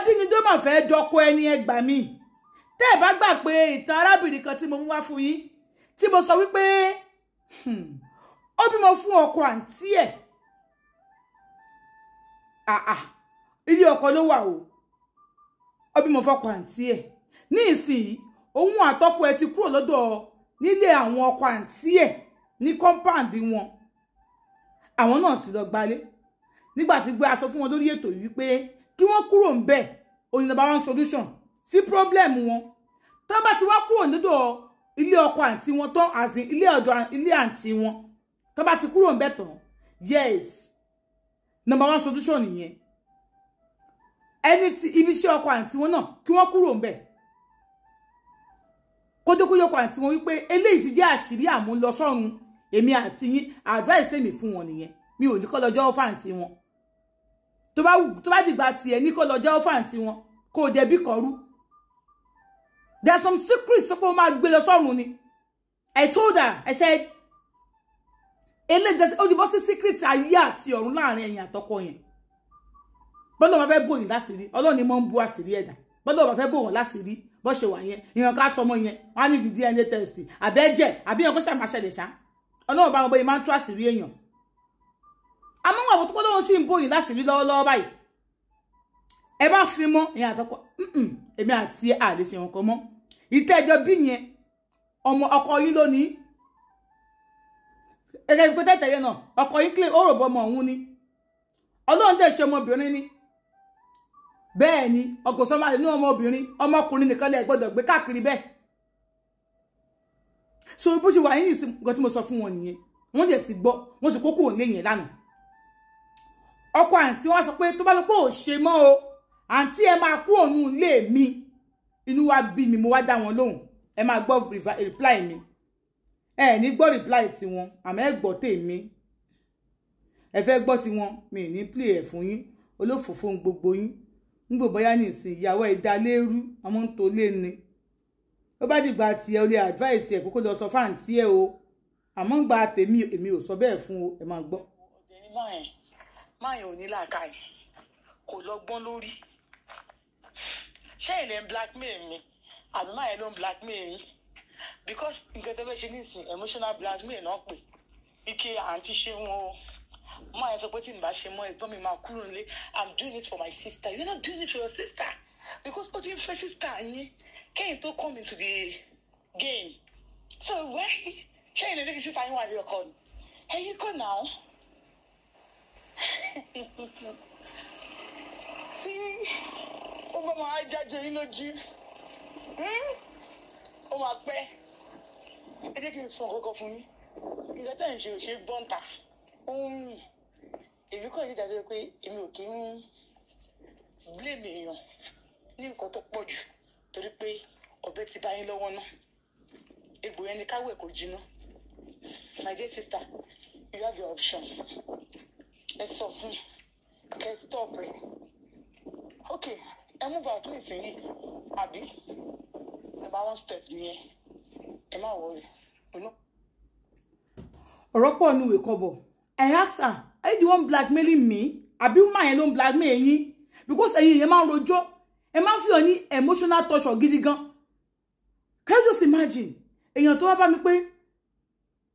adínidó mà fẹ́ jọkọ ẹni ẹgbà mi tẹ́ ẹ bá gbà pé ìtàn arábìnrin kan tí mo mú wá fún yín tí mo sọ wípé ó bímọ fún ọkọ àǹtí ẹ̀ ilé ọkọ ló wà o ó bímọ fọ́kọ àǹtí ẹ̀ ní ìsìn òun àtọkọ ẹ̀ ti kúrò lọ́dọ̀ nílé àwọn ọkọ àǹtí ẹ̀ ní compound wọn àwọn náà ti lọ gbalé nígbà tí gbé aṣọ fún wọn lórí ètò yìí pé kí wọ́n kúrò ń bẹ̀ òní number one solution sí problem wọn tó bá ti wá kúrò lọ́dọ̀ ilé ọkọ àǹtí wọn tán as in ilé àǹtí wọn tó bá ti kúrò ń bẹ̀ tán yes number one solution nìyẹn ẹni tí ibi iṣẹ́ ọkọ àǹtí wọn náà kí wọ́n kúrò ń bẹ̀ kójókójókò àǹtí wọn wípé eléyìí ti jẹ́ àṣírí àmúlọsọ́run èmi àti yín advice tèmi fún wọn nìyẹn mi ò ní kọ́ lọ́jọ́ fáǹtì wọn tó bá dìgbà tiẹ̀ ní kọ́ lọ́jọ́ fáǹtì wọn kó o dẹ̀bí kan rú there are some secrets tó pé ó máa gbé lọ sọ́run ni I told her I said eléyìí ó di bọ́ sí secret ayé àti ọ̀run láàrin ẹ̀yin àtọkọ yẹn bọ́dọ̀ bá fẹ́ bò yín láṣìírí ọlọ́run ni mo ń bú àṣírí ẹ̀dá bọ́dọ̀ bá fẹ́ bò wọ́n láṣìírí bó ṣe wà yẹn ìyàn ká sọmọ yẹn wọ́n á ní di DNA test àbẹ́jẹ̀ àbí yẹn kó sàmà ṣẹlẹ̀ ṣá ọlọ́run bá wọn bóyá máa ń tú àṣírí èèyàn àmọ́ wọn àwọn tó pọ́n lọ́wọ́ sí ń bò yín láṣìírí lọ́wọ́lọ́wọ́ báyìí ẹ má fi mọ́ ìyàn àtọkọ èmi àti àlè ṣe wọn kọ mọ́ ìtẹ́jọ́ bí yẹn ọmọ ọkọ yín lónìí ẹgbẹ́ ìpẹ́tẹ́tẹ̀ yẹn náà ọkọ yín kílè ó rò bọ́ ọmọ òun ni ọlọ́run dẹ̀ ṣe ọmọbìnrin ni bẹ́ẹ̀ ni ọkọ̀ sọ́mọ́ àlè ní ọmọbìnrin ọmọkùnrin nìkan lè gbọ́dọ̀ gbé káàkiri bẹ́ẹ̀ so bó ṣe wà yín nìsín nǹkan tí mo sọ fún wọn nìyẹn wọ́n dẹ̀ ti gbọ́ wọ́n sì kókó òun léyìn lánàá ọkọ àǹtí wọn sọ pé tó bá lọ pé ò ṣe mọ́ o àǹtí ẹ máa kú òun ilé mi inú wa bí mi mo wá dá wọn lóhùn ẹ máa gbọ́ reply mi ẹ ní gbọ́ reply tiwọn àmọ́ ẹ gbọ́ tèmi ẹ fẹ́ gbọ́ tiwọn mi ní play ẹ̀ fún yín olófòfó gbogbo yín nígbò bóyá ní ìsìn ìyàwó ìdálérú ọmọ ń tó lé ni ó bá dìgbà tiẹ̀ o lè advice ẹ̀ kókó lọ sọ fáǹtí ẹ̀ o àmọ́ ń gba tèmi èmi ò sọ bẹ́ẹ̀ fún o ẹ máa gbọ́. obìnrin máyàn ò ní làákàyè kò lọ́gbọ́n lórí ṣé ilẹ̀ ń blackmail mi àbí máyàn ló ń blackmail yín because nǹkan tó fẹ́ ṣe nísìn emotional blackmail náà pè ike àǹtí ṣe wọn o máa sọ pé tí n bá ṣe mọ́ ẹ̀gbọ́n mi máa kúrò nílé I'm doing it for my sister you're not doing it for your sister because ó ti ń fẹ́ sister yín kẹ́yìn tó come into the game so why ṣé ilé ní kí sister yín wà ní ọkọ ni ẹ̀yin kọ́ náà tí ó bá máa jáde yín lójú ó máa pẹ́ ẹ jẹ́ kí n sọ kọ́kọ́ fún yín ìgbà tẹ̀ ń ṣe òṣè bọ́ǹtà èmi kọ́ ní ìdájọ́ pé èmi ò kí ń blame èèyàn ní nǹkan tó pọ̀ jù torí pé ọ̀bẹ ti bá yín lọ́wọ́ náà egbò yẹn ni káwé kò jiná my dear sister you have your option ẹ sọ fún ẹ stop ẹ ok ẹ move out nísìnyí àbí number one step nìyẹn ẹ má worry. ọ̀rọ̀ pọ̀ ní ìwé kọ́bọ̀ I ask her are you the one blackmailing me àbí woman yẹn ló ń blackmail yín because ẹ̀yin yẹn máa ń rojọ́ ẹ máa ń fi hàn ní emotional torture gidi gan can you just imagine èèyàn tó wá bá mi pé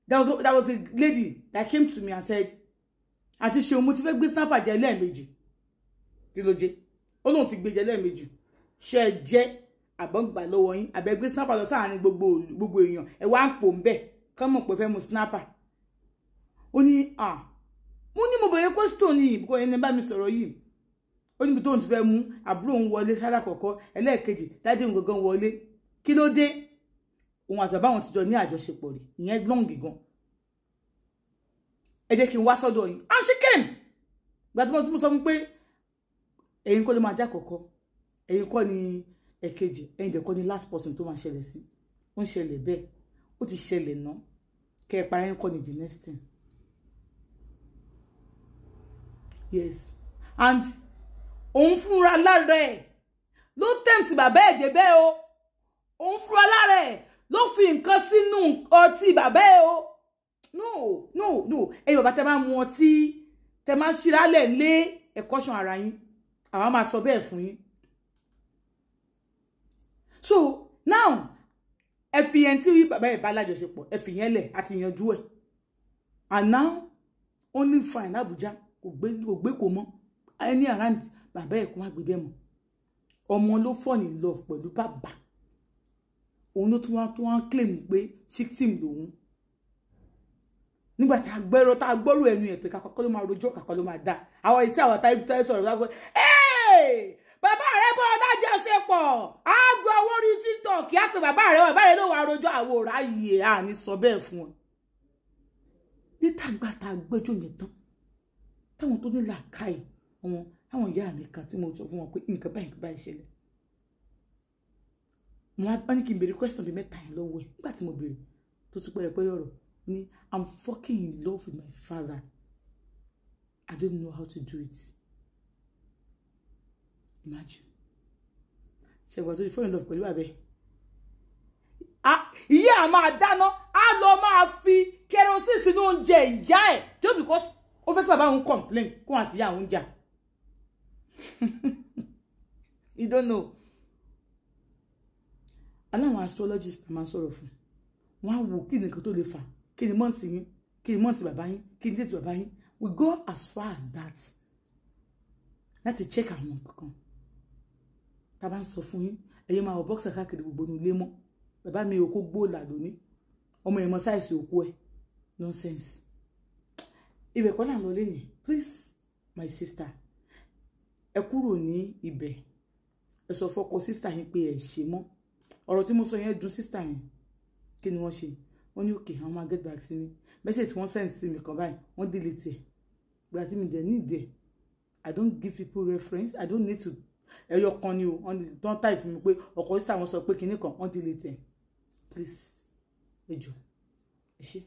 there was a lady that came to me and said àti ṣe mo ti fẹ́ gbé snapper jẹ lẹ́ẹ̀mejì kí ló jẹ́ ó lóun ti gbé jẹ lẹ́ẹ̀mejì ṣe ẹ jẹ́ àbọ̀ǹgbà lọ́wọ́ yín àbẹ̀ gbé snapper lọ sáàárín gbogbo èèyàn ẹ wá ń pò ń bẹ̀ kán mọ̀ pé fẹ́ mu snapper ó ní mo ní mo bẹ̀rẹ̀ question yìí bíkọ́ ẹni bá mi sọ̀rọ̀ yìí ó níbi tóun ti fẹ́ mú àbúrò òun wọlé sára kọ̀ọ̀kọ́ ẹlẹ́ẹ̀kejì dáadé òun gangan wọlé kí ló dé òun àti bàbá wọn ti jọ ní àjọṣepọ̀ rí ìyẹn long gan ẹ jẹ́ kí n wá sọ́dọ̀ yìí and she came gbàtí mo sọ fún pé ẹ̀yin kọ́ ló máa já kọ̀ọ̀kọ́ ẹ̀yin kọ́ ni ẹ̀kejì ẹ̀yin dẹ̀ kọ́ ni last person tó máa ṣẹlẹ̀ sí ó ń ṣẹlẹ̀ bẹ́ẹ̀ ó ti ṣẹlẹ̀ ná kẹ́ ẹ para ẹ̀yin kọ́ ni the next thing yes and òun fúnra lára ẹ̀ ló tẹ̀sí bàbá ẹ̀ dé bẹ́ẹ̀ o òun fúnra lára ẹ̀ ló fi nǹkan sínú ọtí bàbá ẹ̀ o no ẹ̀yin bàbá tẹ́ máa mu ọtí tẹ́ máa ṣíralẹ̀ lé ẹ̀kọ́ṣàn ara yín àwọn máa sọ bẹ́ẹ̀ fún yín So now ẹ fi yẹn tí bàbá ẹ̀ bá lájọṣepọ̀ ẹ fi yẹn lẹ̀ àti yanjú ẹ̀. And now only fine Abuja kò gbé kò mọ́ any around bàbá ẹ̀ kò má gbé bẹ́ẹ̀ mọ́. Ọmọ ló fall in love pẹ̀lú bàbá. Òun ló tún wá claim pé victim lòun. Nígbà tá a gbọ́rò ẹnu ẹ̀ pé kakọ́ ló máa rojọ́ kakọ́ ló máa dá. Àwọn ìṣe àwọn táyé sọ̀rọ̀ lágbó. Bàbá rẹ̀ bọ́ lájọṣepọ̀. Á gbọ́ owó rí TikTok á pé bàbá rẹ̀ ló wá rojọ́ àwòrán ayé à ní sọ bẹ́ẹ̀ fún wọn. Níta gbà tá a gbẹ́jọ́ yẹn tán. Táwọn tó ní làákàyè wọn àwọn ìyá mi kan tí mo sọ fún wọn pé nǹkan báyìí ṣẹlẹ̀. Wọ́n ní kí n béèrè question bí mẹ́ta yẹn lọ́wọ́ ẹ̀. Nígbà tí mo béèrè tó tún pẹ́rẹ́pẹ́rẹ́ ọ̀rọ̀ ni I'm fucking in love with my father. I don't know how to do it. Imagine. Ṣẹ̀gbọ́n tó di fall in love pẹ̀lú àbẹ́. Ìyá a máa dáná, á lọ máa fi kerosene sínú oúnjẹ ìyá ẹ̀ just because ó fẹ́ kí bàbá òun complain kó àti ìyá òun jà. You don't know. Aláwọn astrologist máa sọ̀rọ̀ fún. Wọ́n á wò kí ni nǹkan tó lè fà, kí ni month yín, kí ni month bàbá yín, kí ni date bàbá yín. We go as far as that. Láti check àwọn nǹkan. Tá bá ń sọ fún yín, ẹ̀yin máa wọ boxer káàkiri gbogbo inú ilé mọ́. Bàbá mi òkú gbóòlà lóní. Ọmọ ẹ̀ mọ size òkú ẹ̀. Nonsense. Ibẹ̀ kọ́ là ń lọ lẹ́yìn. Please, my sister. Ẹ kúrò ní ibẹ̀. Ẹ sọ fọ́kọ sister yín pé ẹ ṣe mọ́. Ọ̀rọ̀ tí mo sọ yẹn dùn sister yẹn. Kí ni wọ́n ṣe? Wọ́n ní okay, àwọn máa get back sí mi. Message tí wọ́n send sí mi kan báyìí, wọ́n delete ẹ̀. Gba tí mi dẹ̀ ní ìdẹ̀. I don't give people reference. I don't need to. Ẹyọ kan ni o. Don't type fún mi pé ọkọ sister wọn sọ pé kinní kan, wọ́n delete ẹ̀. Please. Ẹ jọ̀ọ́. Ẹ ṣé.